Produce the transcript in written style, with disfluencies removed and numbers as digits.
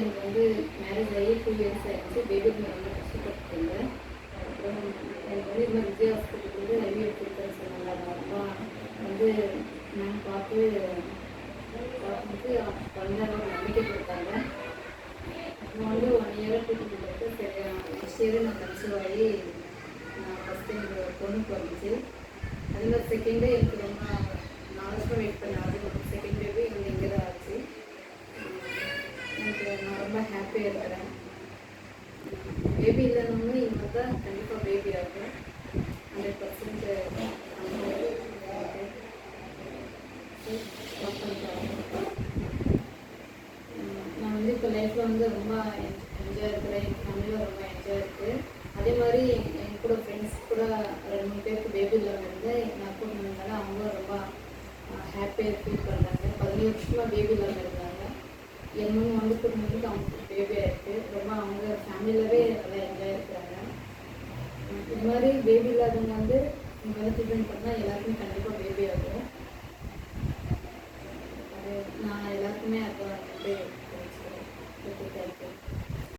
எனக்கு வந்து மேரேஜ் ஆகி 2 இயர்ஸ் ஆகிடுச்சு. பேபிக்கு நான் ரொம்ப கஷ்டப்பட்டு இருந்தேன். அப்புறம் எனக்கு வந்து இது மாதிரி விஜய் ஹாஸ்பிட்டல் வந்து ஐவிஎஃப் இருக்குன்னு சொன்னாங்க. அந்த அம்மா வந்து நான் பார்த்துட்டு குழந்தைங்க ஒரு நம்பிக்கை கொடுத்தாங்க. அப்புறம் வந்து 1 இயராக ட்ரீட்மெண்ட் எடுத்து சரி நெக்ஸ்ட் இயர் நான் கன்சீவ் ஆகி நான் ஃபஸ்ட்டு எனக்கு பொண்ணுக்கு வந்துச்சு. அதே மாதிரி செகண்ட் டே எனக்கு ரொம்ப 4 வருஷம் வெயிட் பண்ணேன். அது செகண்ட் பேபி எனக்கு இங்கே தான் ஆச்சு. எனக்கு நான் ரொம்ப ஹாப்பியாக இருக்கிறேன். பேபி இல்லைன்னு இங்கே தான் கண்டிப்பாக பேபி ஆகும். 100% நான் வந்து இப்போ லைஃப்பில் வந்து ரொம்ப என்ஜாய் இருக்கிறேன். என் ஃபேமிலியில் ரொம்ப என்ஜாய் இருக்குது. அதே மாதிரி என் கூட ஃப்ரெண்ட்ஸ் கூட 2-3 பேருக்கு பேபி இல்லாமல் இருந்து நான் கூட இருந்தனால அவங்களும் ரொம்ப ஹாப்பியாக ஃபீல் பண்ணுறாங்க. 17 வருஷமாக பேபி இல்லாமல் இருந்தாங்க. என்னும் வந்து குடும்பத்துக்கு அவங்களுக்கு பேபி ஆகிருக்கு. ரொம்ப அவங்க ஃபேமிலியிலவே நல்லா என்ஜாய் இருக்கிறாங்க. இது மாதிரி பேபி இல்லாதவங்க வந்து இங்கே வந்து ட்ரீட்மெண்ட் பண்ணால் எல்லாருக்கும் கண்டிப்பாக பேபி ஆகும். அது நான் எல்லாருக்குமே அதை வந்து தேங்க்யூ.